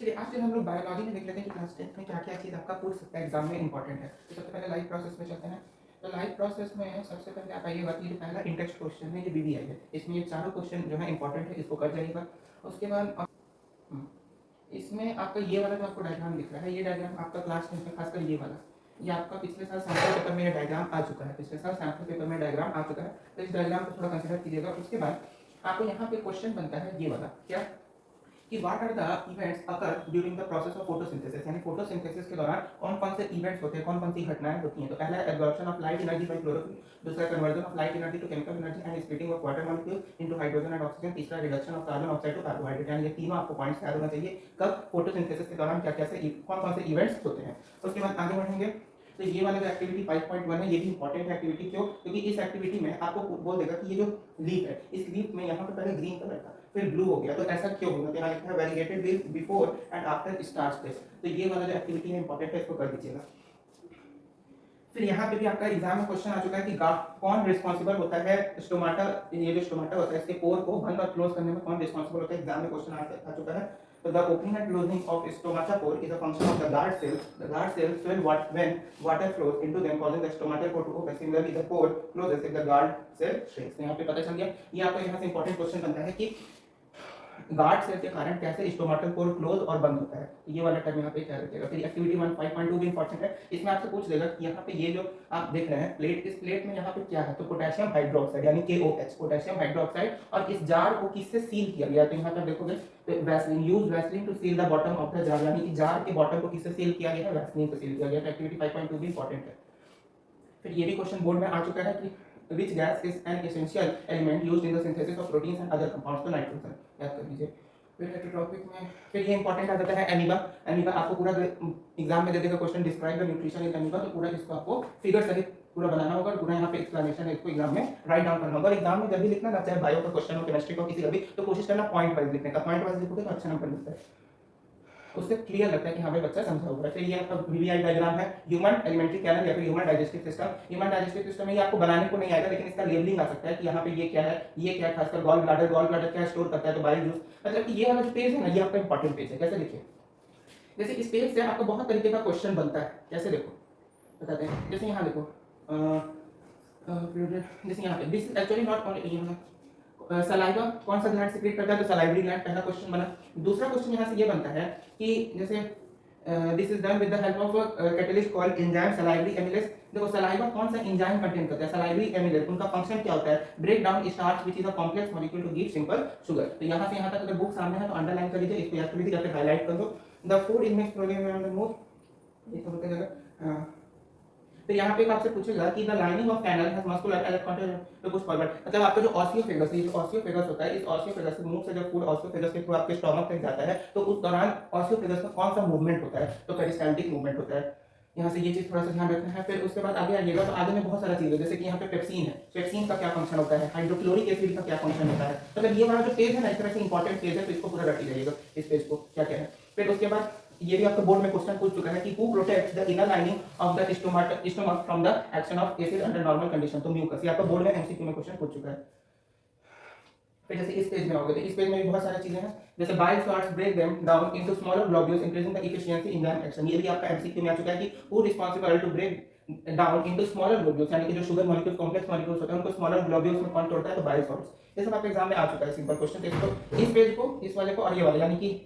चलिए आज फिर हम लोग बायोलॉजी में देख लेते हैं कि क्लास 10th में क्या क्या चीज़ आपका पूछ सकता है एग्जाम में इंपॉर्टेंट है। तो सबसे पहले लाइफ प्रोसेस में चलते हैं। तो लाइफ प्रोसेस में सबसे पहले आप आइएगा कि जो पहला इंटेक्स्ट क्वेश्चन है ये बीबीआई है, इसमें ये चारों क्वेश्चन जो है इंपॉर्टेंट है, इसको कर जाइएगा। उसके बाद इसमें आपका ये वाला जो आपको डायग्राम दिख रहा है, ये डायग्राम आपका क्लास 10th में खासकर ये वाला, ये आपका पिछले साल सैम्पल पेपर में ये डायग्राम आ चुका है, पिछले साल सैम्पल पेपर में डायग्राम आ चुका है। तो इस डायग्राम को थोड़ा कंसिडर कीजिएगा। उसके बाद आपको यहाँ पे क्वेश्चन बनता है ये वाला, क्या कि what are the events occur during the process of photosynthesis, यानी फोटोसिंथेसिस के दौरान कौन कौन से इवेंट्स होते हैं, कौन कौन सी घटनाएं होती हैं। तो पहला है absorption of light energy by chlorophyll, दूसरा conversion of light energy to chemical energy and splitting of water molecule into hydrogen and oxygen, तीसरा reduction of carbon oxide to carbohydrate. यानी ये तीनों आपको पॉइंट्स याद होना चाहिए कब फोटोसिंथेसिस के दौरान क्या क्या से कौन कौन से इवेंट्स होते हैं। उसके बाद आगे बढ़ेंगे तो ये वाला जो एक्टिविटी 5.1 है ये भी इंपॉर्टेंट है एक्टिविटी। क्यों? क्योंकि इस एक्टिविटी में आपको बोल देगा कि ये जो लीफ है, इस लीफ में यहाँ पे पहले ग्रीन कलर था फिर ब्लू हो गया, तो ऐसा क्यों होगा? यहाँ लिखा है variegated leaf before and after starch phase. तो ये वाला जो एक्टिविटी है इंपॉर्टेंट है, इसको कर दीजिएगा। फिर यहाँ पे भी आपका एग्जाम में क्वेश्चन आ चुका है कि कौन रिस्पॉन्सिबल होता है स्टोमाटा, ये जो स्टोमाटा होता है इसके पोर को बंद और क्लोज करने में कौन रिस्पॉन्सिबल होता है, एग्जाम में क्वेश्चन आ चुका है। So the opening and closing of stomata pore is a function of the guard cells. The guard cells swell when water flows into them, causing the stomatal pore to open. Similarly, the pore closes if the guard cell shrinks. तो यहाँ पे पता चल गया, ये आपका यहाँ से इंपॉर्टेंट क्वेश्चन बनता है कि गार्ड सेल के कारण कैसे स्टोमाटल पोर क्लोज और बंद होता है। ये वाला टर्म यहाँ पे क्या रखिएगा। फिर एक्टिविटी 1 5.2 भी इंपॉर्टेंट है, इसमें आपसे पूछ लेगा कि यहाँ पे ये जो आप देख रहे हैं प्लेट, इस प्लेट में यहाँ पे क्या है, तो पोटेशियम हाइड्रोक्साइड यानी KOH, पोटेशियम हाइड्रोक्साइड, और इस जार को किससे सील किया गया। तो यहाँ पर देखोगे तो Vaseline, use Vaseline to seal the bottom of the jar, यानी कि जार के बॉटम को किससे सील किया गया है, वैसलीन से सील किया गया। तो एक्टिविटी 5.2 भी इंपॉर्टेंट है। फिर ये भी क्वेश्चन बोर्ड में आ चुका है कि which gas is an essential element used in the synthesis of proteins and other compounds, तो नाइट्रोजन याद कर लीजिए। फिर टॉपिक में फिर ये इंपॉर्टेंट आ जाता है एमीबा। एमीबा आपको पूरा एग्जाम में दे देगा question, describe the nutrition in amoeba, तो पूरा इसको आपको फिगर सहित पूरा बनाना होगा, पूरा यहाँ पे एक्सप्लेनेशन है, इसको एग्जाम में राइट डाउन करना होगा। और एग्जाम में जब भी लिखना ना, चाहे बायो का क्वेश्चन हो, केमिस्ट्री का, किसी का भी, तो कोशिश करना पॉइंट वाइज लिखने का। पॉइंट वाइज लिखोगे तो अच्छा नंबर मिलता है, उससे क्लियर लगता है कि हाँ भाई बच्चा समझा होगा। फिर ये आपका वीवीआई डायग्राम है, ह्यूमन एलिमेंट्री कैनल या फिर human digestive system. Human digestive system में ये आपको बनाने को नहीं आएगा, लेकिन इसका लेबलिंग आ सकता है कि यहाँ पे ये क्या है, ये क्या है, खासकर गॉल ब्लाडर क्या स्टोर करता है, तो बाइल जूस। मतलब कि ये वाला जो पेज है ना, ये आपका इंपॉर्टेंट पेज है। कैसे लिखिए, जैसे इस पेज से आपको बहुत तरीके का क्वेश्चन बनता है। कैसे देखो बताते हैं, जैसे यहाँ देखो जैसे यहाँ पे this actually not only saliva कौन सा ग्लैंड सिक्रेट करता है, तो सलाइवरी ग्लैंड पहला क्वेश्चन बना। दूसरा क्वेश्चन यहाँ से ये बनता है कि जैसे this is done with the help of catalyst called enzyme salivary amylase. देखो सलाइवा कौन सा एंजाइम कंटेन करता है, सलाइवरी एमिलेस, उनका फंक्शन क्या होता है, break down starch which is a complex molecule to give simple sugar. तो यहाँ से यहाँ तक अगर बुक सामने है तो अंडरलाइन कर लीजिए, इसको याद कर लीजिए या फिर हाईलाइट कर दो। The food in mix protein and the more, ये सब होता जाएगा। तो यहाँ पे आपसे पूछेगा कि the lining of canal has muscular electron तो कुछ फॉरवर्ड, मतलब आपका जो ऑस्टियोफेगस है, ये जो ऑस्टियोफेगस होता है, इस ऑस्टियोफेगस से मुंह से जब फूड ऑस्टियोफेगस के थ्रू आपके स्टमक तक जाता है तो उस दौरान ऑस्टियोफेगस में कौन सा मूवमेंट होता है, तो पेरिस्टाल्टिक मूवमेंट होता है। यहाँ से ये चीज थोड़ा सा ध्यान रखना है। फिर उसके बाद आगे आइएगा तो आगे में बहुत सारा चीज है, जैसे कि यहाँ पे पेप्सिन है, पेप्सिन का क्या फंक्शन होता है, हाइड्रोक्लोरिक एसिड का क्या फंक्शन होता है। मतलब ये वाला जो पेज है ना, इस तरह से इंपॉर्टेंट पेज है, तो इसको पूरा रख लीजिएगा, इस पेज को क्या क्या है। फिर उसके बाद ये भी आपका बोर्ड में क्वेश्चन पूछ चुका है कि who protects the inner lining of the stomach from the action of acid under normal condition, तो म्यूकस। ये आपका बोर्ड में एमसीक्यू में क्वेश्चन पूछ चुका है। फिर जैसे इस पेज में आओगे तो इस पेज में भी बहुत सारी चीजें हैं, जैसे bile salts break them down into smaller globules increasing the efficiency in enzyme action. ये भी आपका एमसीक्यू में आ चुका है कि who responsible to break down into smaller globules, यानी कि जो शुगर मॉलिक्यूल्स कॉम्प्लेक्स मॉलिक्यूल्स होते हैं उनको स्मॉलर ग्लोब्यूल्स में कौन तोड़ता है, तो बाइल सॉल्ट्स। ये सब आपके एग्जाम में आ चुका है सिंपल क्वेश्चन। इसको इस पेज को, इस वाले को और ये वाला, यानी कि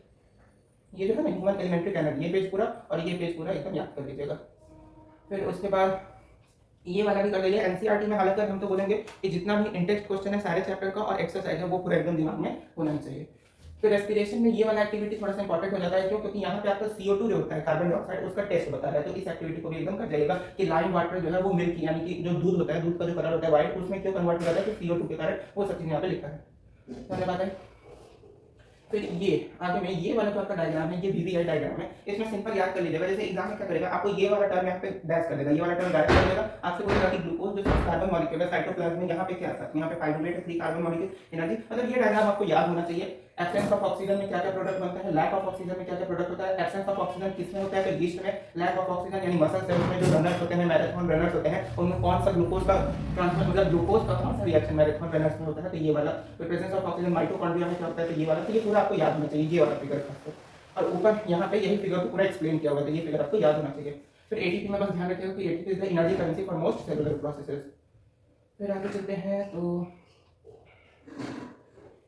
ये जो है ना ह्यूमन एलिमेंट्री कैनल, ये पेज पूरा और ये पेज पूरा एकदम याद कर लीजिएगा। फिर उसके बाद ये वाला भी कर लीजिए। एनसीईआरटी में हालांकि हम तो बोलेंगे कि जितना भी इंटेक्स्ट क्वेश्चन है सारे चैप्टर का और एक्सरसाइज है वो पूरा एकदम दिमाग में होना ही चाहिए। फिर रेस्पिरेशन में ये वाला एक्टिविटी थोड़ा सा इंपॉर्टेंट हो जाता है, क्यों? क्योंकि यहाँ पे आपका CO2 जो होता है, कार्बन डाइऑक्साइड, उसका टेस्ट बता रहा है। तो इस एक्टिविटी को भी एकदम कर जाइएगा कि लाइम वाटर जो है वो मिल्क, यानी कि जो दूध होता है, दूध का जो कलर होता है व्हाइट, उसमें क्यों कन्वर्ट हो जाता है, तो CO2 के कारण। वो सब चीज यहाँ पे लिखा है। धन्यवाद है। फिर ये आगे में ये वाला जो आपका डायग्राम है, ये वीवीआई डायग्राम है, इसमें सिंपल याद कर लीजिएगा। जैसे एग्जाम में क्या करेगा, आपको ये वाला टर्म यहाँ पे डैश कर देगा, ये वाला टर्म डैश कर देगा। आपसे बोलेगा कि ग्लूकोज जो कार्बन मॉलिक्यूल है साइटोप्लाज्म में, यहाँ पे क्या आता है, यहाँ पे पाइरुवेट है, 3 कार्बन मॉलिक्यूल एनर्जी। मतलब ये डायग्राम आपको याद होना चाहिए। एब्सेंस ऑफ ऑक्सीजन में क्या क्या प्रोडक्ट बनता है, लैक ऑफ ऑक्सीजन में क्या क्या प्रोडक्ट होता है, एब्सेंस ऑफ ऑक्सीजन किसमें होता है, तो यीस्ट में। लैक ऑफ ऑक्सीजन यानी मसल सेल्स में जो रनर्स होते हैं, मैराथन रनर्स होते हैं, उनमें कौन सा ग्लूकोज का ट्रांसफर, मतलब ग्लूकोज का कौन सा रिएक्शन मैराथन रनर्स में होता है, तो ये वाला। प्रेजेंस ऑफ ऑक्सीजन माइटोकॉन्ड्रिया में क्या होता है, तो ये वाला। तो ये पूरा आपको याद होना चाहिए, ये वाला फिगर खासकर। और ऊपर ऊपर यहाँ पे यही फिगर को पूरा एक्सप्लेन किया हुआ है, तो ये फिगर आपको याद होना चाहिए। फिर एटीपी में बस ध्यान रखिएगा कि ATP is the energy currency for most cellular processes. फिर आगे चलते हैं तो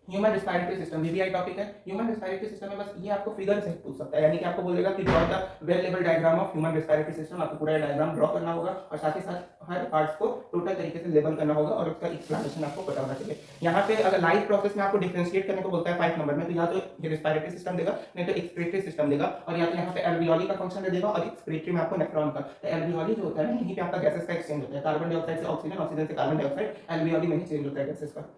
human respiratory system VVI topic है। ह्यूमन रेस्पिरेटरी सिस्टम में बस ये आपको फिगर से पूछ सकता है, यानी कि आपको बोलेगा कि draw the well level diagram of human respiratory system. आपको पूरा डायग्राम ड्रॉ करना होगा और साथ ही साथ हर पार्ट्स को टोटल तरीके से लेबल करना होगा और उसका एक्सप्लेनेशन आपको पता होना चाहिए। यहाँ पे अगर लाइव प्रोसेस में आपको डिफरेंशिएट करने को बोलता है 5 नंबर में, तो या तो ये रेस्पिरेटरी सिस्टम देगा, नहीं तो एक्सक्रीटरी सिस्टम देगा, और या तो यहाँ पे एल्वियोली का फंक्शन दे देगा और एक्सक्रीटरी में आपको नेफ्रॉन का। तो एल्वियोली जो होता है ना, यहीं पे आपका गैसेस का एक्सचेंज होता है, कार्बन डाइऑक्साइड से ऑक्सीजन, ऑक्सीजन से कार्बन डाइऑक्साइड, एल्वियोली में ही चेंज होता है गैसेस का।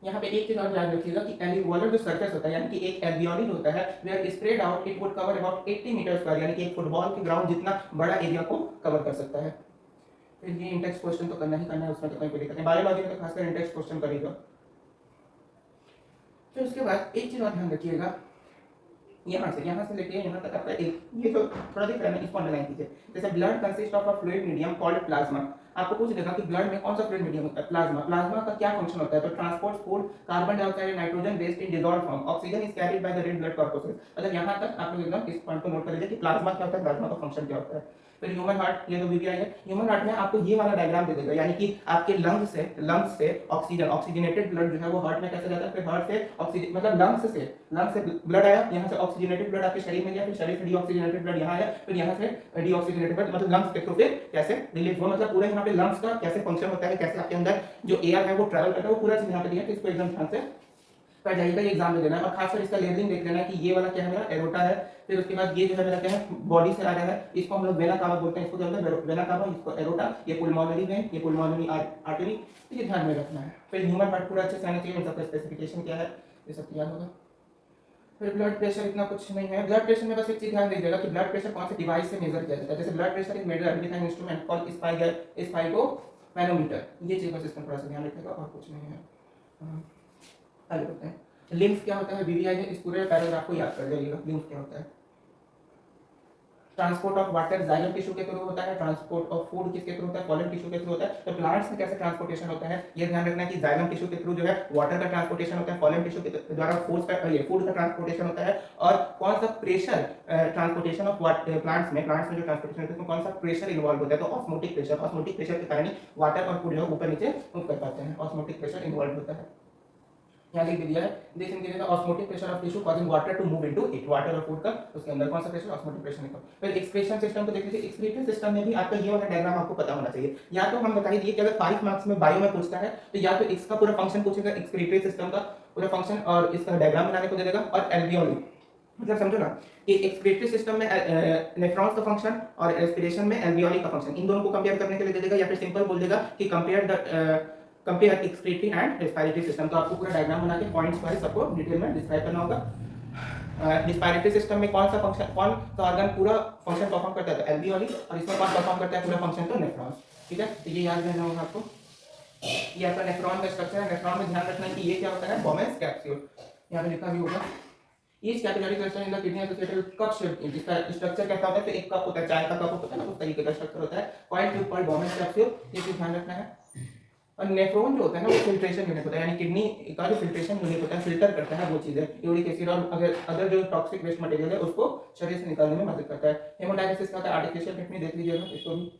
यहाँ पे एक चीज और ध्यान रखिएगा कि एल्वियोलर जो सरफेस होता है, यानी कि एक एल्वियोली होता है, where spread out it would cover about 80 metre square, यानी कि एक फुटबॉल के ग्राउंड जितना बड़ा एरिया को कवर कर सकता है। फिर ये इंटेक्स क्वेश्चन तो करना ही करना है, उसमें तो कोई दिक्कत नहीं, बायोलॉजी में तो खासकर इंटेक्स क्वेश्चन करेगा। फिर उसके बाद एक चीज और ध्यान रखिएगा, यहाँ से लेके यहाँ तक आपका एक ये जो थोड़ा दिख रहा है ना, इसको अंडरलाइन कीजिए। जैसे blood consist of a fluid medium called plasma. आपको पूछ देगा कि ब्लड में कौन सा फ्लूइड मीडियम होता है, प्लाज्मा। प्लाज्मा का क्या फंक्शन होता है, तो transport food carbon dioxide and nitrogen waste in dissolved form, oxygen is carried by the red blood corpuscles. मतलब यहाँ तक आप लोग एकदम इस पॉइंट को नोट कर लीजिए कि प्लाज्मा क्या होता है, प्लाज्मा का फंक्शन क्या होता है। फिर ह्यूमन हार्ट, ये तो वीवीआई है। ह्यूमन हार्ट में आपको ये वाला डायग्राम दे देगा, यानी कि आपके लंग्स से ऑक्सीजन, ऑक्सीजनेटेड ब्लड जो है वो हार्ट में कैसे जाता है, फिर हार्ट से ऑक्सीजन मतलब लंग्स से ब्लड आया, यहाँ से ऑक्सीजनेटेड ब्लड आपके शरीर में गया, फिर शरीर से डीऑक्सीजनेटेड ब्लड यहाँ आया, फिर यहाँ से डीऑक्सीजनेटेड ब्लड मतलब लंग्स के थ्रू फिर कैसे रिलीज हुआ, मतलब पूरा यहाँ पे लंग्स का कैसे फंक्शन होता है, कैसे आपके अंदर जो एयर है वो ट्रैवल करता है, वो पूरा चीज यहाँ पे दिया है। तो इसको एकदम ध्यान से पढ़ जाइएगा, ये एग्जाम में देना है। और खासकर इसका लेबलिंग देख लेना है कि ये वाला क्या है मेरा एरोटा है, फिर उसके बाद ये जो है मेरा क्या है बॉडी से आ रहा है, इसको हम लोग वेना कावा बोलते हैं, इसको क्या बोलते हैं वेना कावा, इसको एरोटा, ये पुल्मोनरी वेन, ये पुल्मोनरी आर्टरी, तो ये ध्यान में रखना है। फिर ह्यूमन हार्ट पूरा अच्छे से आना चाहिए, इन सबका स्पेसिफिकेशन क्या है ये सब याद होगा। फिर ब्लड प्रेशर इतना कुछ नहीं है। ब्लड प्रेशर में बस एक चीज ध्यान दीजिएगा कि ब्लड प्रेशर कौन से डिवाइस से मेजर किया जाता है। जैसे blood pressure is measured with an instrument called sphygmomanometer, ये चीज का सिस्टम थोड़ा सा ध्यान रखिएगा और कुछ नहीं है। आगे बढ़ते हैं। लिम्फ क्या होता है, वीवीआई है, इस पूरे पैराग्राफ को याद कर जाइएगा। लिम्फ क्या होता है, transport of water xylem tissue के थ्रू होता है, ट्रांसपोर्ट ऑफ फूड किसके थ्रू होता है, फॉलन टिश्यू के थ्रू होता है। तो प्लांट्स में कैसे ट्रांसपोर्टेशन होता है ये ध्यान रखना है कि जाइलम टिश्यू के थ्रू जो है वाटर का ट्रांसपोर्टेशन होता है, फॉलन टिश्यू के द्वारा फूड का ट्रांसपोर्टेशन होता है। और कौन सा प्रेशर ट्रांसपोर्टेशन ऑफ प्लांट्स में जो ट्रांसपोर्टेशन होता है उसमें कौन सा प्रेशर इन्वॉल्व होता है, तो ऑस्मोटिक प्रेशर के कारण ही वाटर और फूड जो है ऊपर नीचे मूव कर पाते हैं, ऑस्मोटिक प्रेशर इन्वॉल्व होता है। यहाँ लिख दिया है, this increases the osmotic pressure of tissue causing water to move into it, water और फूड का उसके अंदर कौन सा प्रेशर, ऑस्मोटिक प्रेशर निकल। फिर एक्सक्रीशन सिस्टम को देख लीजिए। एक्सक्रीटरी सिस्टम में भी आपका ये वाला डायग्राम आपको पता होना चाहिए। या तो हम बता दिए कि अगर 5 मार्क्स में बायो में पूछता है तो या तो इसका पूरा फंक्शन पूछेगा, एक्सक्रीटरी सिस्टम का पूरा फंक्शन और इसका डायग्राम बनाने को दे देगा, और एल्वियोली मतलब समझो ना कि एक्सक्रीटरी सिस्टम में नेफ्रॉन्स का फंक्शन और रेस्पिरेशन में एल्वियोली का फंक्शन, इन दोनों को कंपेयर करने के लिए दे देगा, या फिर सिंपल बोल देगा कि compare excretory and respiratory system. तो आपको पूरा डायग्राम बना के पॉइंट्स वाइज सबको डिटेल में डिस्क्राइब करना होगा। रेस्पिरेटरी सिस्टम में कौन सा ऑर्गन पूरा फंक्शन परफॉर्म करता है, तो एल्वियोली, और इसमें कौन परफॉर्म करता है पूरा फंक्शन, तो नेफ्रॉन्स। ठीक है, तो ये याद रहना होगा आपको। ये आपका नेफ्रॉन का स्ट्रक्चर है। नेफ्रॉन में ध्यान रखना है कि ये क्या होता है, बोमेंस कैप्सूल, यहाँ पे लिखा भी होगा। Each capillary cluster in the kidney associated with cup shape, जिसका स्ट्रक्चर कैसा होता है, तो एक कप होता है, चाय का कप होता है ना, उस तरीके का स्ट्रक्चर होता है, कॉइल ट्यूब कॉल्ड बोमेंस कैप्सूल, ये चीज ध्यान रखना है। और नेफ्रॉन जो होता है ना वो फिल्ट्रेशन यूनिट होता है, यानी किडनी का जो फिल्ट्रेशन यूनिट होता है, फिल्टर करता है वो चीजें, यूरिक एसिड और अदर जो टॉक्सिक वेस्ट मटेरियल है उसको शरीर से निकालने में मदद करता है। हेमोडायलिसिस का होता है, आर्टिफिशियल किडनी देख लीजिएगा इसको भी।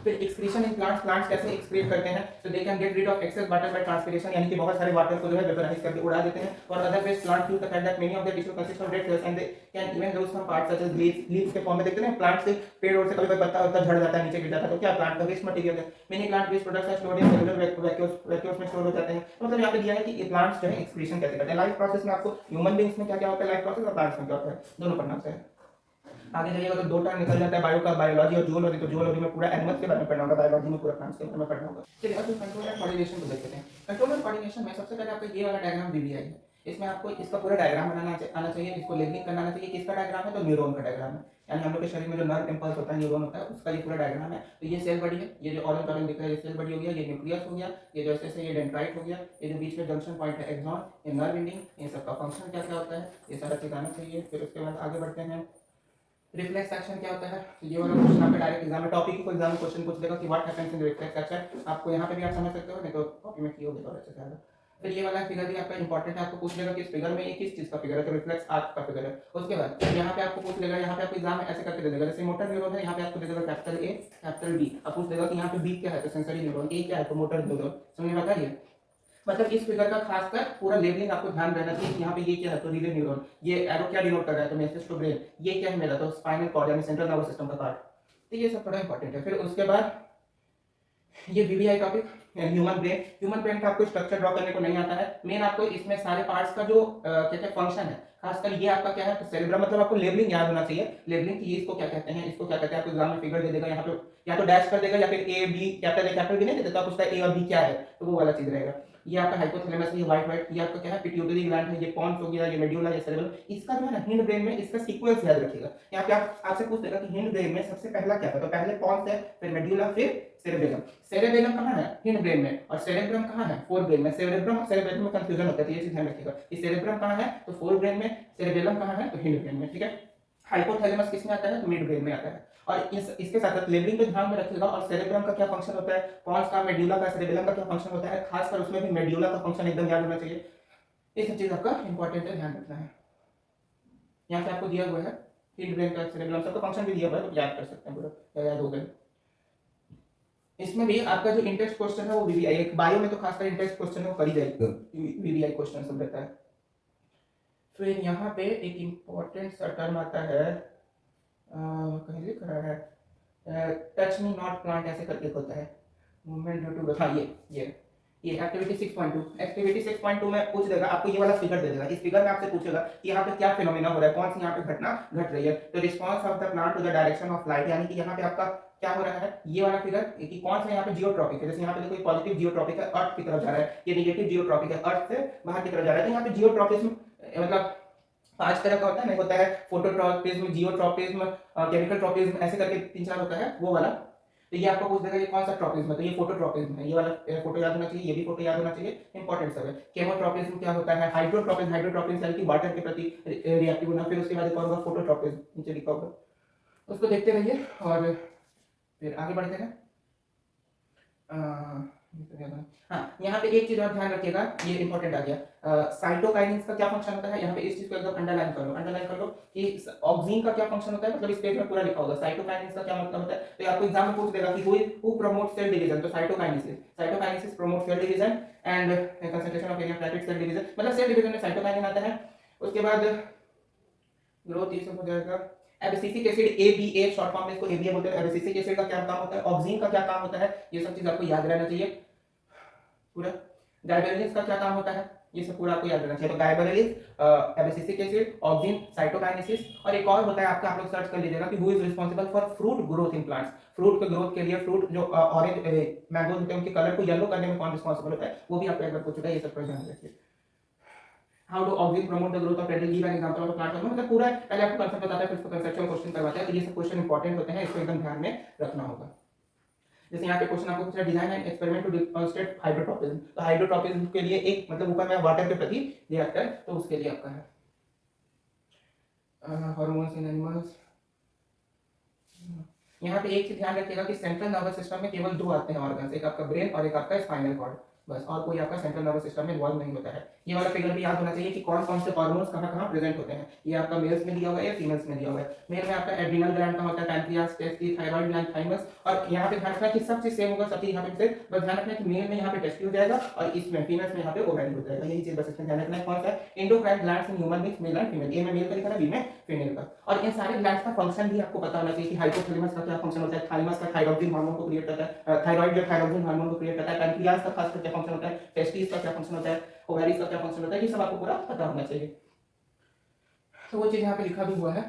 फिर एक्सक्रीशन इन प्लांट्स कैसे एक्सक्रीट करते हैं, तो they can get rid of excess water by transpiration, यानी कि बहुत सारे वाटर को जो है वेपराइज करके उड़ा देते हैं। और other waste plant fuse the fact that many of the tissue consist of dead cells and they can even lose some parts such as leaves के फॉर्म में देखते हैं प्लांट से पेड़ और से कभी कभी पत्ता झड़ जाता है, नीचे गिर जाता है, तो क्या प्लांट का वेस्ट मटेरियल है। Many plant waste products are stored in cellular vacuoles में स्टोर हो जाते हैं। मतलब यहाँ पे दिया है कि ये प्लांट्स जो है एक्सक्रीशन कैसे करते हैं। लाइफ प्रोसेस में आपको ह्यूमन बीइंग्स में क्या क्या होता है लाइफ प्रोसेस, और प्लांट्स में क्या होता है, दोनों पढ़ना चाहिए। आगे जाइएगा तो 2 टर्म निकल जाता है बायो का, बायोलॉजी और जूलॉजी। तो जूलॉजी में पूरा एनिमल्स के बारे में पढ़ना होगा, बायोलॉजी में पूरा प्लांट्स के बारे में पढ़ना होगा। चलिए अब कंट्रोल एंड कोऑर्डिनेशन को देखते हैं। कंट्रोल एंड कोऑर्डिनेशन में सबसे पहले आपको ये वाला डायग्राम वीवीआई है, इसमें आपको इसका पूरा डायग्राम बनाना आना चाहिए, इसको लिंकिंग करना आना चाहिए। किसका डायग्राम है, तो न्यूरॉन का डायग्राम है, यानी हम लोग के शरीर में जो नर्व इंपल्स होता है, न्यूरॉन होता है, उसका ये पूरा डायग्राम है। तो ये सेल बॉडी है, ये जो ऑरेंज दिख रहा है ये सेल बॉडी हो गया, ये न्यूक्लियस हो गया, ये जो ऐसे ये डेंड्राइट हो गया, ये जो बीच में जंक्शन पॉइंट है एक्सॉन, ये नर्व एंडिंग, इन सबका फंक्शन क्या क्या होता है ये सारा चीज आना चाहिए। फिर उसके बाद आगे बढ़ते हैं। रिफ्लेक्स एक्शन क्या होता है, तो ये वाला क्वेश्चन आपका डायरेक्ट एग्जाम में टॉपिक को एग्जाम में क्वेश्चन पूछ देगा कि what happens in reflex action. आपको यहाँ पे भी आप समझ सकते हो, नहीं तो कॉपी में किए होगे तो अच्छे से आएगा। फिर ये वाला फिगर भी आपका इंपॉर्टेंट है, आपको पूछ लेगा कि इस फिगर में ये किस चीज का फिगर है, तो रिफ्लेक्स आर्क का फिगर है। उसके बाद यहाँ पे आपको पूछ लेगा, यहाँ पे आपको एग्जाम में ऐसे करके दे देगा, जैसे मोटर न्यूरॉन है, यहाँ पे आपको दे देगा कैपिटल ए कैपिटल बी, अब पूछ देगा कि यहाँ पे बी क्या है, तो सेंसरी न्यूरॉन, ए क्या है, तो मोटर न्यूरॉन। समझ में आता है ये? मतलब इस फिगर का खासकर पूरा लेबलिंग आपको ध्यान रहना चाहिए कि यहाँ पे ये क्या है, तो रीले न्यूरॉन, ये एरो क्या डिनोट कर रहा है, तो मेसेज टू ब्रेन, ये क्या है मेरा, तो स्पाइनल कॉर्ड यानी सेंट्रल नर्वस सिस्टम का पार्ट। तो ये सब थोड़ा इंपॉर्टेंट है। फिर उसके बाद ये वीवीआई टॉपिक, ह्यूमन ब्रेन का आपको स्ट्रक्चर ड्रॉ करने को नहीं आता है, मेन आपको इसमें सारे पार्ट्स का जो क्या क्या फंक्शन है, खासकर ये आपका क्या है, तो सेरेब्रम, मतलब आपको लेबलिंग याद होना चाहिए, लेबलिंग की इसको क्या कहते हैं, इसको क्या कहते हैं, आपको एग्जाम में फिगर दे देगा, यहाँ पे या तो डैश कर देगा या फिर ए बी कैपिटल बी नहीं दे देता, पूछता है ए और बी क्या है, तो वो वाला चीज रहेगा। ये आपका हाइपोथैलेमस, ये व्हाइट, ये आपका क्या है, पिट्यूटरी ग्लैंड है, ये पॉन्स हो गया, ये मेड्यूला, ये सेरेब्रम। इसका जो है ना हिंड ब्रेन में इसका सीक्वेंस याद रखिएगा। यहाँ पे आपसे पूछ देगा कि हिंड ब्रेन में सबसे पहला क्या था, तो पहले पॉन्स है, फिर मेड्यूला, फिर सेरेब्रम। सेरेब्रम कहाँ है, हिंड ब्रेन में, और सेरेब्रम कहाँ है, फोर ब्रेन में। सेरेब्रम और सेरेब्रम में कंफ्यूजन होता है, ये चीज ध्यान रखिएगा कि सेरेब्रम कहाँ है, तो फोर ब्रेन में, सेरेब्रम कहाँ है, तो हिंड ब्रेन में। ठीक है, हाइपोथैलेमस किस में आता है, तो मिड ब्रेन में आता है। और इसके साथ साथ लेबलिंग पे ध्यान में रखिएगा, और सेरेब्रम का क्या फंक्शन होता है, पॉन्स का, मेड्यूला का, सेरेब्रम का क्या फंक्शन होता है, खासकर उसमें भी मेड्यूला का फंक्शन एकदम याद होना चाहिए। ये सब चीज आपका इंपॉर्टेंट है, ध्यान रखना है। यहाँ पे आपको दिया हुआ है हिंड ब्रेन का, सेरेब्रम सबका फंक्शन भी दिया हुआ है, तो याद कर सकते हैं पूरा, याद हो गए। इसमें भी आपका जो इंटेक्स्ट क्वेश्चन है वो वीवीआई, एक बायो में तो खासकर इंटेक्स्ट क्वेश्चन है वो करी जाएगी, वीवीआई क्वेश्चन सब रहता है। फिर यहाँ पे एक इंपॉर्टेंट सा टर्म आता है, कहीं लिख रहा है, टच मी नॉट प्लांट ऐसे करके होता है, मूवमेंट ड्यू टू, हाँ ये एक्टिविटी 6.2, एक्टिविटी 6.2 में पूछ देगा, आपको ये वाला फिगर दे देगा, इस फिगर में आपसे पूछेगा कि यहाँ पे क्या फिनोमेना हो रहा है, कौन सी यहाँ पे घटना घट रही है, तो response of the plant to the direction of light, यानी कि यहाँ पे आपका क्या हो रहा है, ये वाला फिगर कि कौन सा यहाँ पे जियोट्रॉपिक है, जैसे यहाँ पे देखो पॉजिटिव जियोट्रॉपिक है, अर्थ की तरफ जा रहा है, ये नेगेटिव जियोट्रॉपिक है, अर्थ से बाहर की तरफ जा रहा है। तो यहाँ पे जियोट्रॉपिज्म मतलब 5 तरह का होता है ना, होता है फोटोट्रॉपिज्म, जियोट्रॉपिज्म, केमिकल ट्रॉपिज्म, ऐसे करके 3-4 होता है वो वाला। तो ये आपको पूछ देगा ये कौन सा ट्रॉपिज्म है, तो ये फोटोट्रॉपिज्म है, ये वाला फोटो याद होना चाहिए, ये भी फोटो याद होना चाहिए, इंपॉर्टेंट सब है। केमोट्रॉपिज्म क्या होता है, हाइड्रोट्रॉपिज्म, हाइड्रोट्रॉपिज्म यानी कि वाटर के प्रति रिएक्टिव होना। फिर उसके बाद एक और होगा फोटोट्रॉपिज्म, नीचे लिखा होगा, उसको देखते रहिए और फिर आगे बढ़ते हैं। हाँ, यहाँ पे एक चीज और ध्यान रखिएगा, ये इंपॉर्टेंट आ गया, साइटोकाइनिन्स का क्या फंक्शन होता है, यहाँ पे इस चीज को एकदम अंडरलाइन कर लो कि ऑक्सीन का क्या फंक्शन होता है, मतलब इस पेज में पूरा लिखा होगा साइटोकाइनिन्स का क्या मतलब होता है। तो आपको एग्जाम में पूछ देगा कि हु प्रमोट्स सेल डिवीजन, तो cytokinesis promote cell division and concentration of area of cell division, मतलब सेल डिवीजन में साइटोकाइनिन आता है। उसके बाद ग्रोथ ये सब हो जाएगा। Abscisic acid ABA short form में इसको ABA बोलते हैं। एबिसिसिक एसिड का क्या काम होता है, ऑक्सीन का क्या काम होता है, ये सब चीज आपको याद रहना चाहिए पूरा। गाइबरेलिन का क्या काम होता है, ये सब पूरा आपको याद रहना चाहिए। तो गाइबरेलिन, एबिसिसिक एसिड, ऑक्सीन, साइटोकाइनेसिस, और एक और होता है आपका, आप लोग सर्च कर लीजिएगा कि who is responsible for fruit growth in plants. Fruit के ग्रोथ के लिए, फ्रूट जो ऑरेंज मैंगो होते हैं उनके कलर को येलो करने में कौन रिस्पांसिबल होता है, वो भी आपको एक बार पूछ चुका है, ये सब पर ध्यान रखिए। How do oxygen promote the growth of radial, give an example of plant, मतलब पूरा पहले आपको कांसेप्ट बताता है, फिर इसको कंसेप्चुअल क्वेश्चन करवाता है। तो ये सब क्वेश्चन इंपॉर्टेंट होते हैं, इसको एकदम ध्यान में रखना होगा। जैसे यहाँ पे क्वेश्चन आपको पूछा design and experiment to demonstrate hydrotropism, तो हाइड्रोट्रॉपिज्म के लिए एक मतलब ऊपर में वाटर के प्रति रिएक्टर, तो उसके लिए आपका है हार्मोन्स इन एनिमल्स। यहाँ पे एक चीज ध्यान रखिएगा कि सेंट्रल नर्वस सिस्टम में केवल 2 आते हैं ऑर्गन्स, एक आपका ब्रेन और एक आपका स्पाइनल कॉर्ड, बस, और कोई आपका सेंट्रल नर्वस सिस्टम में इन्वॉल्व नहीं होता है। ये वाला फिगर भी याद होना चाहिए कि कौन कौन से हार्मोन्स कहाँ प्रेजेंट होते हैं। ये आपका मेल्स में दिया हुआ है या फीमेल्स में दिया हुआ है। मेल में आपका एड्रिनल ग्लैंड का होता है, pancreas, tasty, thyroid gland, thymus, और यहाँ पे ध्यान रखना कि सब चीज सेम होगा, सब चीज यहाँ पे बस ध्यान रखना कि मेल में यहाँ पे टेस्टी हो जाएगा और इसमें फीमेल्स में यहाँ पे ओवरी हो जाएगा, यही चीज बस इसमें ध्यान रखना है। कौन सा endocrine glands in human beings, male and female, A में मेल का लिखा है, बी में फीमेल का। और इन सारे ग्लैंड्स का फंक्शन भी आपको पता होना चाहिए कि हाइपोथैलेमस का क्या फंक्शन होता है, थाइमस का थायरॉक्सिन हार्मोन को क्रिएट करता है, थायराइड जो थायरॉक्सिन हार्मोन को क्रिएट करता है, पैनक्रियास का खास करके फंक्शन होता है, टेस्टिस का क्या फंक्शन होता है, ओवरीज का क्या फंक्शन होता है, ये सब आपको पूरा पता होना चाहिए। तो वो चीज यहाँ पे लिखा भी हुआ है,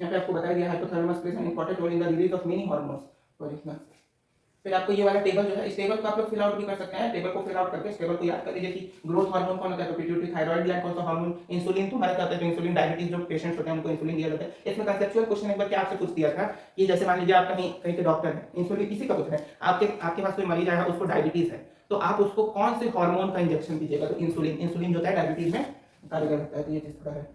यहाँ पे आपको बताया गया hypothalamus plays an important role in the release of many hormones, तो लिखना। फिर आपको ये वाला टेबल जो है, इस टेबल को आप लोग फिल आउट भी कर सकते हैं, टेबल को फिल आउट करके इस टेबल को याद कर लीजिए कि ग्रोथ हार्मोन कौन होता है, तो पिट्यूटरी, थायराइड ग्लैंड कौन सा हार्मोन, इंसुलिन तुम्हारे क्या होता है, तो इंसुलिन डायबिटीज जो पेशेंट्स होते हैं उनको इंसुलिन दिया जाता है। इसमें कंसेप्चुअल क्वेश्चन एक बार क्या आपसे पूछ दिया था कि जैसे मान लीजिए आप कहीं कहीं के डॉक्टर हैं, इंसुलिन किसी का पूछ रहे हैं, आपके पास कोई मरीज आया उसको डायबिटीज है, तो आप उसको कौन से हार्मोन का इंजेक्शन दीजिएगा, तो इंसुलिन जो होता है डायबिटीज में कारगर होता है। तो ये चीज थोड़ा है,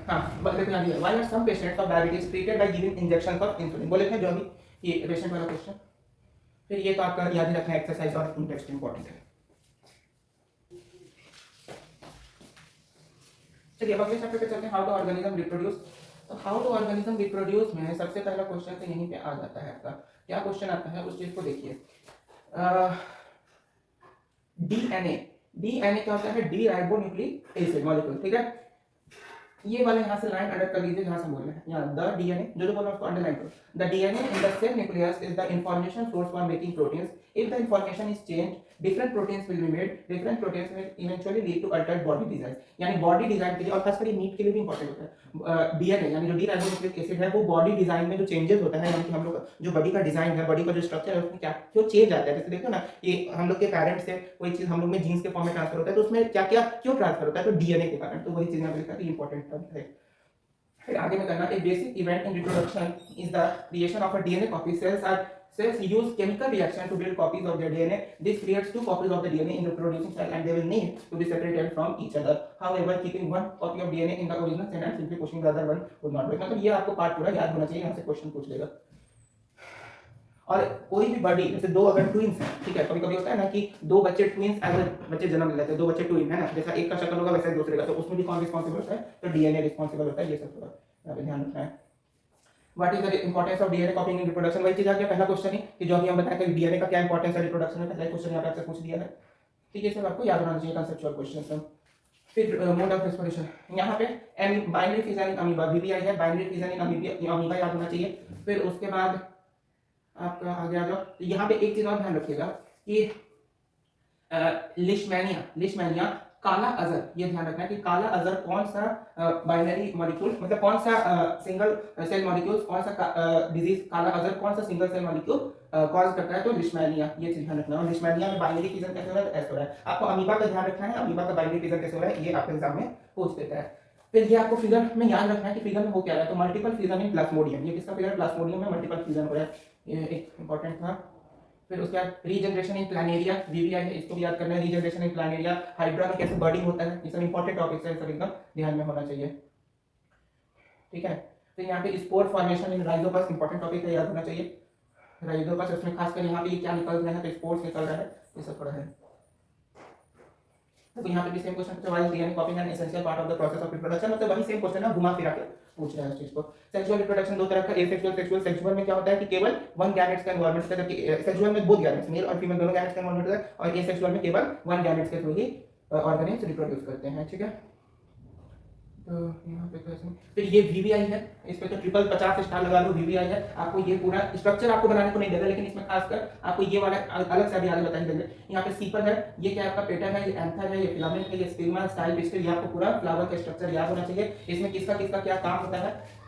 हाँ बोलते थे आगे, why are some patients of diabetes treated by giving injection of insulin, बोले थे जो अभी ये पेशेंट वाला क्वेश्चन। फिर ये तो आपका याद ही रखना, एक्सरसाइज और टेक्स्ट इंपॉर्टेंट है। चलिए अब अगले चैप्टर पे चलते हैं, हाउ टू ऑर्गेनिज्म रिप्रोड्यूस। तो हाउ टू ऑर्गेनिज्म रिप्रोड्यूस में सबसे पहला क्वेश्चन तो यहीं पे आ जाता है आपका। क्या क्वेश्चन आता है उस चीज को देखिए। डीएनए, डीएनए क्या होता है, D ribo nucleic acid molecule, ठीक है। ये वाला यहाँ से लाइन अंडर कर लीजिए जहाँ से बोल रहे हैं, यहाँ द डीएनए जो बोल रहा है उसको अंडरलाइन करो। The DNA in the cell nucleus is the information source for making proteins. If the information is change, different proteins will be made, different proteins will eventually lead to altered body design. यानी body design के लिए और खासकर ये meet के लिए भी important होता है। डीएनए यानी जो डी राइबोन्यूक्लिक एसिड है वो बॉडी डिजाइन में जो चेंजेस होता है, यानी कि हम लोग जो बॉडी का डिजाइन है, बॉडी का जो स्ट्रक्चर है उसमें क्या जो चेंज आता है। जैसे देखो ना, ये हम लोग के पेरेंट्स से कोई चीज हम लोग में जीन्स के फॉर्म में ट्रांसफर होता है, तो उसमें क्या क्या क्यों ट्रांसफर होता है, तो डीएनए के कारण। तो वही चीज यहाँ पे लिखा है, इंपॉर्टेंट टर्म है। फिर आगे में करना, एक basic event in reproduction is the creation of a DNA copy. Cells use chemical reaction to build copies of their DNA. This creates two copies of the DNA in the reproducing cell, and they will need to be separated from each other. However, keeping one copy of DNA in the original cell and simply pushing the other one would not work. मतलब ये आपको part पूरा याद होना चाहिए, यहाँ से question पूछ लेगा। और कोई भी बॉडी जैसे दो अगर ट्विंस हैं, ठीक है, कभी कभी होता है ना कि दो बच्चे ट्विंस एज बच्चे जन्म लेते हैं, दो बच्चे ट्विन है ना, जैसा एक का शक्ल होगा वैसा दूसरे का, तो उसमें भी कौन रिस्पॉन्सिबल होता है, तो डीएनए रिस्पॉन्सिबल होता है। ये सब थोड़ा यहाँ पे ध्यान रखना है। What is the importance of DNA कॉपिंग in reproduction, वही चीज आ गया पहला क्वेश्चन ही कि जो अभी हम बताए थे डीएनए का क्या इंपॉर्टेंस है रिप्रोडक्शन में, पहला क्वेश्चन यहाँ पे आपसे पूछ दिया है। तो ये सब आपको याद होना चाहिए कंसेप्चुअल क्वेश्चन सब। फिर मोड ऑफ रेस्पिरेशन, यहाँ पे binary fission in amoeba, BBI है, बाइनरी फिजन इन अमीबा याद होना चाहिए। फिर उसके बाद आपका आगे आ जाओ, तो यहाँ पे एक चीज और ध्यान रखिएगा कि लिशमैनिया, लिशमैनिया काला अजर, ये ध्यान रखना है कि काला अजर कौन सा बाइनरी मॉलिक्यूल, मतलब कौन सा सिंगल सेल मॉलिक्यूल, कौन सा डिजीज काला अजर कौन सा सिंगल सेल मॉलिक्यूल कॉज करता है, तो लिशमैनिया, ये चीज ध्यान रखना है। और लिशमैनिया में बाइनरी फिजन कैसे हो रहा है, तो ऐसे हो रहा है। आपको अमीबा का ध्यान रखना है, अमीबा का बाइनरी फिजन कैसे हो रहा है, ये आपके एग्जाम में पूछ देता है। फिर ये आपको फिगर में याद रखना है कि फिगर में हो क्या रहा है, तो मल्टीपल फिजन इन प्लाज्मोडियम, ये किसका फिगर, प्लाज्मोडियम में मल्टीपल फिजन हो रहा है, ये एक इंपॉर्टेंट था। फिर उसके बाद रीजनरेशन इन प्लानेरिया, वीवीआई है, इसको भी याद करना है, रीजनरेशन इन प्लानेरिया, हाइड्रा में कैसे बर्डिंग होता है, ये सब इंपॉर्टेंट टॉपिक्स है, सब एकदम ध्यान में होना चाहिए, ठीक है। तो यहाँ पे स्पोर फॉर्मेशन इन राइजोपस इंपॉर्टेंट टॉपिक है, याद होना चाहिए। राइजोपस उसमें खासकर यहाँ पे क्या निकल रहा है, तो स्पोर्स निकल रहा है, ये सब थोड़ा है। तो यहाँ पे भी same question, why DNA कॉपिंग an essential part of the process of reproduction, मतलब वही सेम क्वेश्चन है, घुमा फिरा के पूछ रहा है इस चीज को। सेक्सुअल रिप्रोडक्शन दो तरह का, एसेक्सुअल, सेक्सुअल। सेक्सुअल में क्या होता है कि केवल वन गैमेट्स का इन्वॉल्वमेंट होता है, जबकि सेक्सुअल में बोथ गैमेट्स, मेल और फीमेल दोनों गैमेट्स का इन्वॉल्वमेंट होता है, और एसेक्सुअल में केवल वन गैमेट्स के थ्रू ही ऑर्गेनिज्म रिप्रोड्यूस करते हैं, ठीक है। तो यहाँ पे कैसे, फिर ये वीवीआई है, इस पे तो ट्रिपल 50 स्टार लगा लो, वीवीआई है। आपको ये पूरा स्ट्रक्चर आपको बनाने को नहीं देगा, लेकिन इसमें खासकर आपको ये वाला अलग से अभी आगे बता ही देंगे। यहाँ पे सीपल है, ये क्या आपका पेटल है, ये एंथर है, ये फिलामेंट है, ये स्टिग्मा, स्टाइल, पिस्टिल, ये आपको पूरा फ्लावर का स्ट्रक्चर याद होना चाहिए। इसमें किसका किसका क्या काम होता है,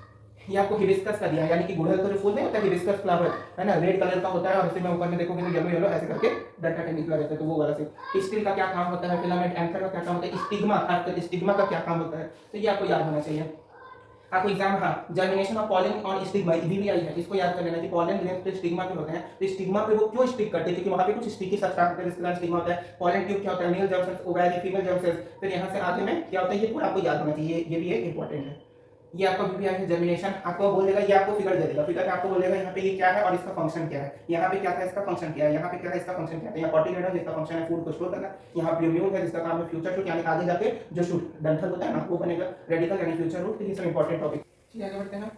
ये आपको हिबिस्कस का दिया है, यानी कि गुड़हल का जो फूल नहीं होता है हिबिस्कस फ्लावर है ना, रेड कलर का होता है, और इसी में ऊपर में देखोगे तो येलो येलो ऐसे करके डंटा टाइप निकला रहता है, तो वो वाला से। स्टिल का क्या काम होता है, फिलामेंट, एंथर का क्या काम होता है, स्टिग्मा, खासकर स्टिग्मा का क्या काम होता है, तो ये आपको याद होना चाहिए। आपको एग्जाम, हाँ, germination of pollen on stigma, VVI है, इसको याद कर लेना कि पॉलन ग्रेन्स पे स्टिग्मा पे होते हैं, तो स्टिग्मा पे वो क्यों स्टिक करते हैं, क्योंकि वहां पे कुछ स्टिकी सब्सटेंस होता है, जिसके कारण स्टिग्मा होता है। पॉलन ट्यूब क्या होता है, male germ cells, ovary, female germ cells. फिर यहाँ से आगे में क्या होता है, ये पूरा आपको याद होना चाहिए, ये भी एक इंपॉर्टेंट है। ये आपका वीवीआई है, जर्मिनेशन आपको बोल देगा, ये आपको फिगर दे देगा, फिगर आपको बोलेगा यहाँ पे ये क्या है और इसका फंक्शन क्या है, यहाँ पे क्या था इसका फंक्शन क्या है, यहाँ पे क्या है इसका फंक्शन क्या है। यहाँ कॉर्टिकेट है जिसका फंक्शन है फूड को स्टोर करना, यहाँ प्लूम्यूल है जिसका काम है फ्यूचर शूट, यानी आगे जाके जो शूट डंठल होता है ना वो बनेगा, रेडिकल यानी फ्यूचर रूट। तो ये सब इंपॉर्टेंट टॉपिक, आगे बढ़ते हैं।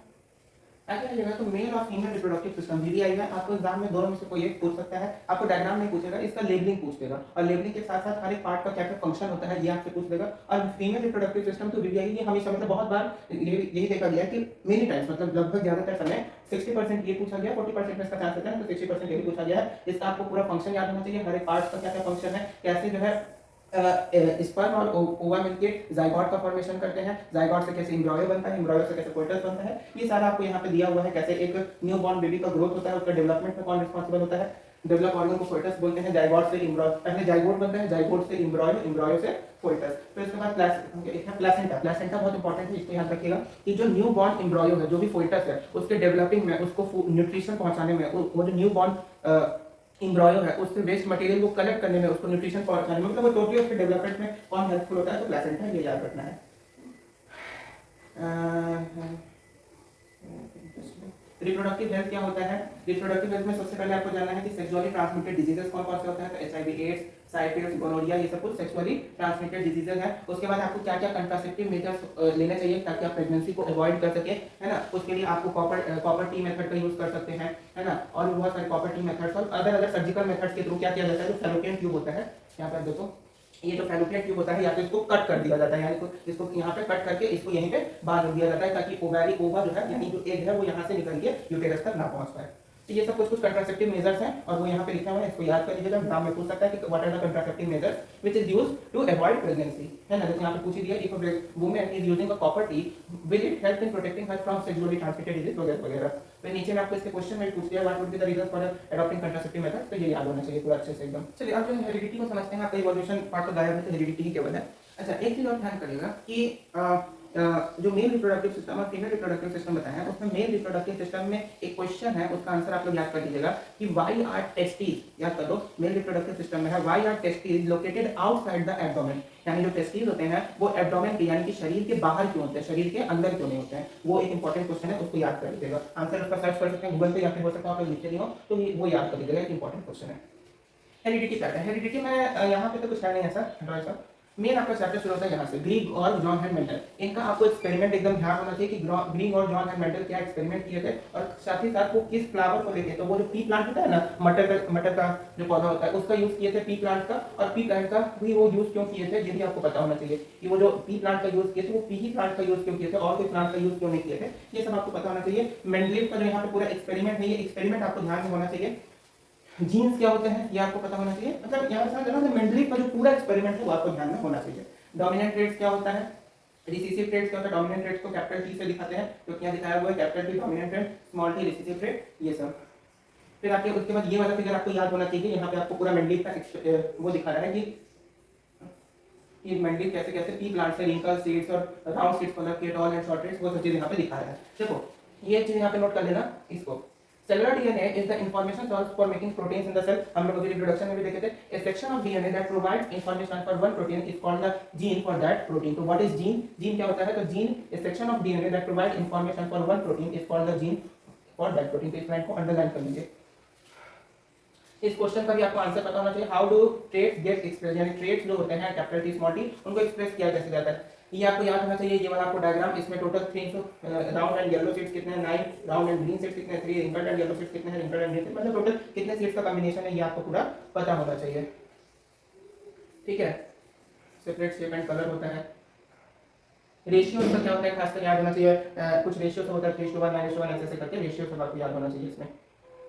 ऐसा लगेगा तो मेल और फीमेल रिप्रोडक्टिव सिस्टम वीवीआई है, आपको एग्जाम में दोनों में से कोई एक पूछ सकता है, आपको डायग्राम नहीं पूछेगा, इसका लेबलिंग पूछ देगा, और लेबलिंग के साथ साथ हर एक पार्ट का क्या क्या फंक्शन होता है ये आपसे पूछ देगा। और फीमेल रिप्रोडक्टिव सिस्टम तो वीवीआई ये हमेशा, मतलब बहुत बार यही देखा गया कि मेनी टाइम्स, मतलब लगभग ज्यादातर समय 60% ये पूछा गया, 40% में इसका चांस होता है, तो 60% ये भी पूछा गया है। इसका आपको पूरा फंक्शन याद होना चाहिए, हर एक पार्ट का क्या क्या फंक्शन है, कैसे जो है स्पर्म और ओवा मिलके जाइगोट का फॉर्मेशन करते हैं, जाइगोट से कैसे एम्ब्रियो बनता है, एम्ब्रियो से कैसे फोएटस बनता है, ये सारा आपको यहाँ पे दिया हुआ है। कैसे एक न्यू बॉर्न बेबी का ग्रोथ होता है, उसका डेवलपमेंट में कौन रिस्पांसिबल होता है, डेवलप ऑर्गन को फोएटस बोलते हैं, जाइगोट से एम्ब्रियो, पहले जाइगोट बनता है, जाइगोट से एम्ब्रियो, एम्ब्रियो से फोएटस। फिर इसके बाद प्लेसेंटा, प्लेसेंटा बहुत इंपॉर्टेंट है, इसको याद रखिएगा कि जो न्यू बॉर्न एम्ब्रियो है, जो भी फोएटस है, उसके डेवलपिंग में, उसको न्यूट्रिशन पहुंचाने में, वो जो न्यू बॉर्न एम्ब्रियो है उससे वेस्ट मटेरियल को कलेक्ट करने में, उसको न्यूट्रिशन पहुंचाने में, मतलब वो टोटली उसके डेवलपमेंट में कौन हेल्पफुल होता है, तो प्लेसेंटा, ये याद रखना है। रिप्रोडक्टिव हेल्थ क्या होता है? रिप्रोडक्टिव हेल्थ में सबसे पहले आपको जानना है कि सेक्सुअली ट्रांसमिटेड डिजीजेस कौन कौन से होते हैं, तो एचआईवी एड्स, साइटिस, गोनोरिया, ये सब कुछ सेक्सुअली ट्रांसमिटेड डिजीजेस है। उसके बाद आपको क्या क्या कंट्रासेप्टिव मेजर्स लेने चाहिए ताकि आप प्रेगनेंसी को अवॉइड कर सके, है ना। उसके लिए आपको कॉपर टी मेथड का यूज कर सकते हैं, है ना, और भी बहुत सारे कॉपर टी मेथड्स और अदर सर्जिकल मेथड्स के थ्रू क्या किया जाता है, जो फैलोपियन ट्यूब होता है, यहाँ पर देखो ये जो फैलोपियन ट्यूब होता है या तो इसको कट कर दिया जाता है, यानी इसको यहाँ पे कट करके इसको यहीं पे बांध दिया जाता है ताकि ओवा जो है यानी जो एग है वो यहाँ से निकल के यूटेरस तक ना पहुंच पाए। तो ये सब कुछ कंट्रासेप्टिव मेजर्स हैं और वो यहाँ पे लिखा हुआ है, इसको याद कर लीजिएगा। एग्जाम में पूछ सकता है कि what are the contraceptive measures which is used to avoid pregnancy, है ना। जैसे यहाँ पे पूछ ही दिया, if a woman is using a copper T will it help in protecting her from sexually transmitted disease वगैरह वगैरह। तो नीचे में आपको इसके क्वेश्चन में पूछ दिया what would be the reason for adopting contraceptive method, तो ये याद होना चाहिए पूरा अच्छे से एकदम। चलिए अब जो हेरिडिटी को समझते हैं, आपका इवोल्यूशन पार्ट तो गायब है, तो हेरिडिटी ही केवल है। अच्छा, एक चीज और ध्यान करिएगा कि जो मेल रिप्रोडक्टिव सिस्टम और फीमेल रिप्रोडक्टिव सिस्टम बताया है, उसमें मेल रिप्रोडक्टिव सिस्टम में एक क्वेश्चन है, उसका आंसर आप लोग याद कर लीजिएगा कि व्हाई आर टेस्टिस, याद कर लो, मेल रिप्रोडक्टिव सिस्टम में है why are testis located outside the abdomen, यानी जो टेस्टिस होते हैं वो एब्डोमेन के यानी कि शरीर के बाहर क्यों होते हैं, शरीर के अंदर क्यों नहीं होते हैं, वो एक इंपॉर्टेंट क्वेश्चन है, उसको याद कर लीजिएगा। आंसर उसका सर्च कर सकते हैं गूगल पे या फिर हो सकता है आप लिखे नहीं हो तो वो याद कर लीजिएगा, एक इंपॉर्टेंट क्वेश्चन है। हेरिडिटी क्या है? हेरिडिटी में यहाँ पे तो कुछ है नहीं ऐसा, ड्रॉ सर। मेन आपका चैप्टर शुरू होता है यहाँ से, ग्रीग और जॉन हेड मेंडल। इनका आपको एक्सपेरिमेंट एकदम ध्यान होना चाहिए कि ग्रीग और जॉन हेड मेंडल क्या एक्सपेरिमेंट किए थे और साथ ही साथ वो किस फ्लावर को लेके, तो वो जो पी प्लांट होता है ना, मटर का जो पौधा होता है उसका यूज किए थे पी प्लांट का, और पी प्लांट का भी वो यूज क्यों किए थे ये भी आपको पता होना चाहिए कि वो जो पी प्लांट का यूज किए थे वो पी ही प्लांट का यूज क्यों किए थे और कोई प्लांट का यूज क्यों नहीं किए थे, ये सब आपको पता होना चाहिए। मेंडलीव का जो यहाँ पे पूरा एक्सपेरिमेंट है, ये एक्सपेरिमेंट आपको ध्यान में होना चाहिए। जीन्स क्या होते हैं ये आपको पता होना चाहिए, मतलब यहाँ समझ रहा हूँ मेंडलीव का जो पूरा एक्सपेरिमेंट है वो आपको ध्यान में होना चाहिए। डोमिनेंट ट्रेड्स क्या होता है, रिसेसिव ट्रेड्स क्या होता है, डोमिनेंट ट्रेड्स को कैपिटल टी से दिखाते हैं, तो क्या दिखाया हुआ है capital T dominant trade, small T recessive trade, ये सब। फिर आपके उसके बाद ये वाला फिगर आपको याद होना चाहिए, यहाँ पे आपको पूरा मेंडलीव का वो दिखा रहा है कि मेंडलीव कैसे कैसे पी प्लांट से रिंकल सीड्स और राउंड सीड्स मतलब के टॉल एंड शॉर्ट ट्रेड्स वो सब चीज यहाँ पे दिखा रहा है। देखो ये चीज यहाँ पे नोट कर लेना इसको। Cellular DNA is the information source for making proteins in the cell. हम लोग अभी रिप्रोडक्शन में भी देखे थे। A section of DNA that provides information for one protein is called the gene for that protein. तो what is gene? Gene क्या होता है? तो gene a section of DNA that provides information for one protein is called the gene for that protein. तो इस line को underline कर लीजिए। इस क्वेश्चन का भी आपको आंसर पता होना चाहिए। How do traits get express, यानी ट्रेट्स जो होते हैं कैपिटल टी स्मॉल टी उनको एक्सप्रेस किया कैसे जाता है, ये आपको याद होना चाहिए। ये वाला आपको डायग्राम, इसमें total 3 round and yellow seeds कितने हैं, 9 राउंड एंड ग्रीन सीड्स कितने हैं, 3 रिंकल्ड एंड येलो सीड्स कितने हैं, रिंकल्ड एंड ग्रीन सीड्स, मतलब टोटल कितने सीड्स का कॉम्बिनेशन है ये आपको पूरा पता होना चाहिए, ठीक है। सेपरेट शेप एंड कलर होता है। रेशियो इसका क्या होता है खासकर याद होना चाहिए, कुछ रेशियो से होता है 3:1 9:1 ऐसे करके रेशियो सब आपको याद होना चाहिए इसमें।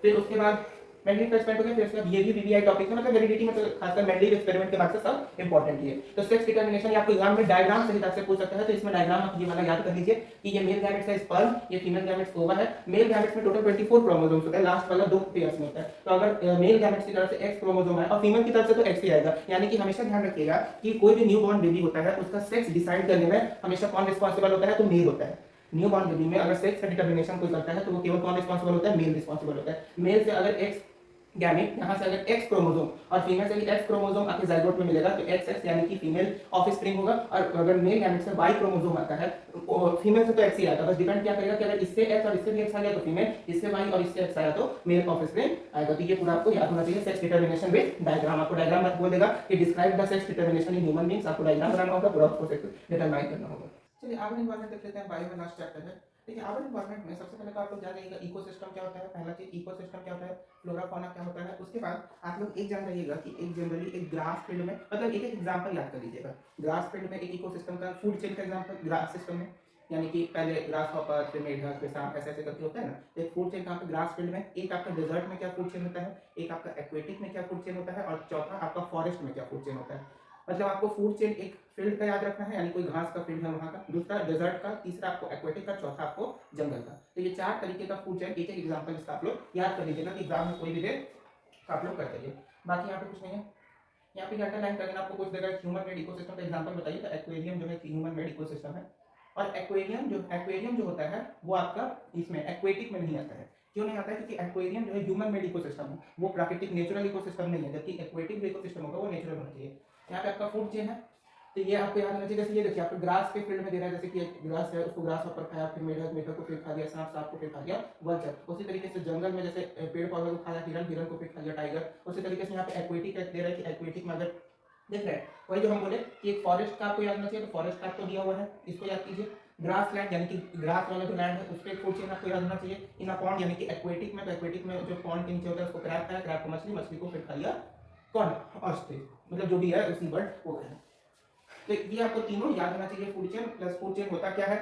फिर उसके बाद मेंडलीव एक्सपेरिमेंट हो गया, फिर उसके बाद ये भी बीबीआई टॉपिक है, मतलब वेलिडिटी में तो खासकर मेंडलीव एक्सपेरिमेंट के बाद से सब इंपॉर्टेंट है। तो सेक्स डिटरमिनेशन आपको एग्जाम में डायग्राम से हिसाब से पूछ सकता है, तो इसमें डायग्राम आप ये वाला याद कर लीजिए कि ये मेल गैमेट्स का स्पर्म, ये फीमेल गैमेट्स ओवा है। मेल गैमेट्स में टोटल 24 क्रोमोसोम्स होते हैं, लास्ट वाला 2 पेयर्स में होता है। तो अगर मेल गैमेट्स की तरफ से एक्स क्रोमोसोम है और फीमेल की तरफ से तो एक्स ही आएगा, यानी कि हमेशा ध्यान रखिएगा कि कोई भी न्यू बॉर्न बेबी होता है उसका सेक्स डिसाइड करने में हमेशा कौन रिस्पांसिबल होता है, तो मेल होता है। न्यू बॉर्न बेबी में अगर सेक्स का डिटरमिनेशन कोई करता है तो वो केवल कौन रिस्पांसिबल होता है, मेल रिस्पांसिबल होता है। मेल से अगर एक्स गैमेट, यहाँ से अगर एक्स क्रोमोसोम और फीमेल से भी एक्स क्रोमोसोम आपके जाइगोट में मिलेगा तो एक्स एक्स यानी कि फीमेल ऑफस्प्रिंग होगा, और अगर मेल गैमेट से वाई क्रोमोसोम आता है फीमेल से तो एक्स ही आता है, बस डिपेंड क्या करेगा कि अगर इससे एक्स और इससे भी एक्स आ गया तो फीमेल, इससे वाई और इससे एक्स आया तो मेल ऑफस्प्रिंग आएगा। तो ये पूरा आपको याद होना चाहिए। सेक्स डिटरमिनेशन विद डायग्राम, आपको डायग्राम मत बोल देगा कि describe the sex determination in human beings, आपको डायग्राम बनाना होगा, पूरा उसको सेक्स डिटरमाइन करना होगा। चलिए आगे इन्वायरमेंट देख लेते हैं, बायो में लास्ट चैप्टर है। देखिए अर्बन एनवायरनमेंट में सबसे पहले तो आप लोग जान जाइएगा इकोसिस्टम क्या होता है, पहला चीज इकोसिस्टम क्या होता है, फ्लोरा फौना क्या होता है। उसके बाद आप लोग एक जान जाइएगा कि एक जनरली एक ग्रास फील्ड में, मतलब एक एग्जांपल याद कर लीजिएगा। ग्रास फील्ड में एक इकोसिस्टम का फूड चेन का एग्जांपल ग्रास सिस्टम में, यानी कि पहले ग्रास हॉपर, फिर मेढक, फिर सांप, ऐसे ऐसे करके होता है ना। तो एक फूड चेन कहाँ पे, ग्रास फील्ड में। एक आपका डेजर्ट में क्या फूड चेन होता है, एक आपका एक्वेटिक में क्या फूड चेन होता है, और चौथा आपका फॉरेस्ट में क्या फूड चेन होता है। मतलब आपको फूड चेन एक फील्ड का याद रखना है, यानी कोई घास का फील्ड है वहाँ का, दूसरा डेजर्ट का, तीसरा आपको एक्वेटिक का, चौथा आपको जंगल का। तो ये 4 तरीके का फूड चेन, एक एक एग्जांपल इसका आप लोग याद कर लीजिएगा कि एग्जाम में कोई भी दे तो आप लोग कर देंगे। बाकी यहाँ पे कुछ नहीं है, यहाँ पे अंडरलाइन कर देना। आपको कुछ देगा ह्यूमन मेड इकोसिस्टम का एग्जांपल बताइए, तो एक्वेरियम जो है ह्यूमन मेड इकोसिस्टम है, और एक्वेरियम जो होता है वो आपका इसमें एक्वेटिक में नहीं आता है। क्यों नहीं आता है, क्योंकि एक्वेरियम जो है ह्यूमन मेड इकोसिस्टम है, वो प्राकृतिक नेचुरल इकोसिस्टम नहीं है, जबकि एक्वेटिक जो इकोसिस्टम होगा वो नेचुरल होना चाहिए। यहाँ पे आपका फूड चेन है, तो ये आपको याद होना चाहिए। जैसे ये देखिए आपको ग्रास के फील्ड में दे रहा है, जैसे कि एक ग्रास है, उसको ग्रास ऊपर खाया, फिर मेढक, मेढक को फिर खा लिया सांप, सांप को फिर खा लिया वल्चर। उसी तरीके से जंगल में जैसे पेड़ पौधे को खाया हिरन, हिरन को फिर खा लिया टाइगर। उसी तरीके से यहाँ पे एक्वेटिक दे रहा है कि एक्वेटिक में अगर देख रहे हैं वही जो हम बोले कि एक फॉरेस्ट का आपको याद होना चाहिए, तो फॉरेस्ट का आपको दिया हुआ है, इसको याद कीजिए। ग्रास लैंड यानी कि ग्रास वाला जो लैंड है उस पर फूड चेन आपको याद होना चाहिए। इन अ पॉन्ड यानी कि एक्वेटिक में, तो एक्वेटिक में जो पॉन्ड के नीचे होता है उसको क्रैब खाया, क्रैब को मछली, मछली को फिर खा लिया कौन, ऑस्ट्रिच, मतलब जो भी है उसी बर्ड वो है। तो ये आपको तीनों याद होना चाहिए। Food chain plus food chain होता क्या है,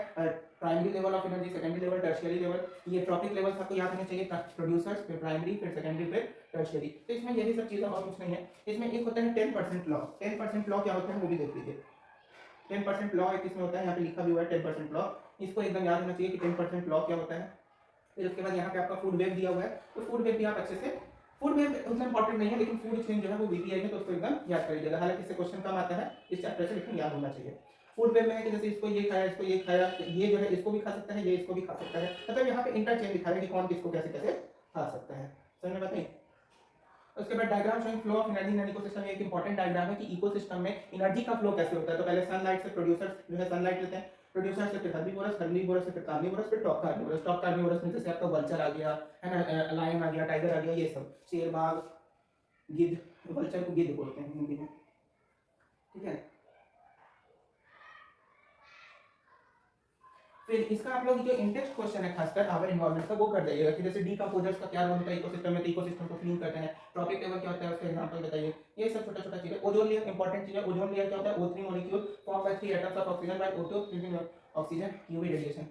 primary level of energy, secondary level, tertiary level. ये ट्रॉपिक लेवल आपको याद होने चाहिए, प्रोड्यूसर्स, फिर प्राइमरी, फिर सेकेंडरी, फिर टर्शियरी। तो इसमें यही सब चीजें और कुछ नहीं है। इसमें एक होता है 10% लॉ। 10% लॉ क्या होता है वो भी देख लीजिए। 10% लॉ एक इसमें होता है, यहाँ पे लिखा भी हुआ है 10% लॉ। इसको एकदम याद होना चाहिए कि 10% लॉ क्या होता है। फिर उसके बाद यहाँ पे आपका फूड वेब दिया हुआ है, तो फूड वेब भी आप अच्छे से, फूड वेब उतना इंपॉर्टेंट नहीं है, लेकिन फूड चेन जो है वो बीपीआई है, तो उसको एकदम याद कर लीजिएगा। हालांकि इससे क्वेश्चन कम आता है इस चैप्टर से, लेकिन याद होना चाहिए। फूड वेब में है कि जैसे इसको ये खाया, इसको ये खाया, ये जो है इसको भी खा सकता है, ये इसको भी खा सकता है, मतलब यहाँ पे इंटरचेंज दिखा है कि कौन किसको कैसे कैसे खा सकता है। समझ में बात नहीं। उसके बाद diagram showing flow of energy in ecosystem, एक इंपॉर्टेंट डायग्राम है कि इकोसिस्टम में एनर्जी का फ्लो कैसे होता है। तो पहले सनलाइट से प्रोड्यूसर जो है सनलाइट लेते हैं, प्रोड्यूसर से फिर हर्बीवोरस, हर्बीवोरस से फिर कार्निवोरस, फिर टॉप कार्निवोरस। टॉप कार्निवोरस में जैसे आपका वल्चर आ गया है ना, लायन आ गया, टाइगर आ गया, ये सब शेर, बाघ, गिद्ध, वल्चर को गिद्ध बोलते हैं हिंदी में, ठीक है। फिर इसका आप लोग जो इंटेक्स्ट क्वेश्चन है खासकर आवर इन्वायरमेंट का वो कर जाइएगा कि जैसे डीकंपोजर्स का क्या रोल होता है इकोसिस्टम में, तो इकोसिस्टम को क्लीन करते हैं। ट्रॉपिक लेवल क्या होता है उसका एग्जांपल बताइए। ये सब छोटा छोटा चीज है। ओजोन लेयर इंपॉर्टेंट चीज है। ओजोन लेयर क्या होता है, O3 molecule form by 3 atoms of oxygen by O2 giving oxygen, UV radiation.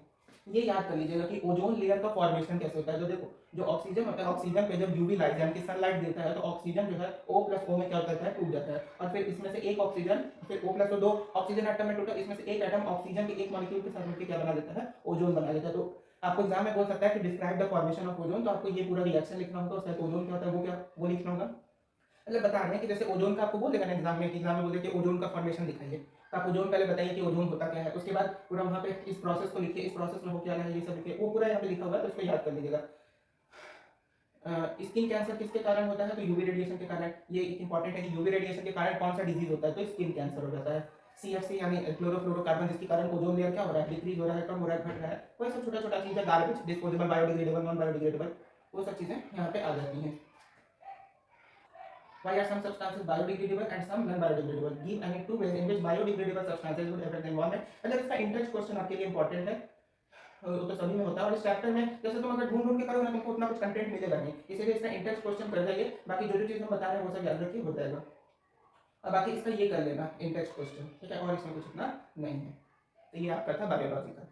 ये याद कर लीजिएगा कि ओजोन लेयर का फॉर्मेशन कैसे होता है। तो देखो जो ऑक्सीजन होता है, ऑक्सीजन पे जब यूवी लाइट यानी कि सनलाइट देता है तो ऑक्सीजन जो है O प्लस O में क्या होता है, टूट जाता है। और फिर इसमें से एक ऑक्सीजन, फिर O प्लस O, दो ऑक्सीजन एटम में टूटा, इसमें से एक एटम ऑक्सीजन के एक मॉलिक्यूल के साथ मिलकर क्या बना देता है, ओजोन बना देता है। तो आपको एग्जाम में बोल सकता है कि describe the formation of ozone, तो आपको ये पूरा रिएक्शन लिखना होगा, उसके बाद ओजोन क्या होता है वो क्या वो लिखना होगा। मतलब बता रहे हैं कि जैसे ओजोन का आपको बोल देगा ना एग्जाम में बोले कि ओजोन का फॉर्मेशन दिखाइए, तो आप ओजोन पहले बताइए कि ओजोन होता क्या है, उसके बाद पूरा वहां पे इस प्रोसेस को लिखिए, इस प्रोसेस में हो क्या है, ये सब लिखिए, वो पूरा यहाँ पे लिखा हुआ है, तो इसको याद कर लीजिएगा। स्किन कैंसर किसके कारण होता है, तो यूवी रेडिएशन के कारण। ये इंपॉर्टेंट है कि यूवी रेडिएशन के कारण कौन सा डिजीज होता है, तो स्किन कैंसर हो जाता है। सीएफसी यानी क्लोरोफ्लोरोकार्बन, जिसके कारण ओजोन लेयर क्या हो रहा है, डिक्रीज हो रहा है, कम हो रहा है, घट रहा है। वही सब छोटा छोटा चीज है। Garbage, disposable, biodegradable, non biodegradable, वो सब चीजें यहाँ पे आ जाती हैं। Why are some substances biodegradable and some non-biodegradable? Give any two ways in which biodegradable substances would affect the environment. मतलब इसका इंटरेस्ट क्वेश्चन आपके लिए इंपॉर्टेंट है, वो तो सभी में होता है। और इस चैप्टर में जैसे तुम अगर ढूंढ ढूंढ के करोगे ना तुमको उतना कुछ कंटेंट मिलेगा नहीं, इसीलिए इसका इंटरेस्ट क्वेश्चन कर जाइए। बाकी जो जो चीज़ हम बता रहे हैं वो सब याद रखिए, हो जाएगा। और बाकी इसका ये कर लेना इंटरेस्ट क्वेश्चन, ठीक है, और इसमें कुछ इतना नहीं है। तो ये आपका था बायोलॉजी का।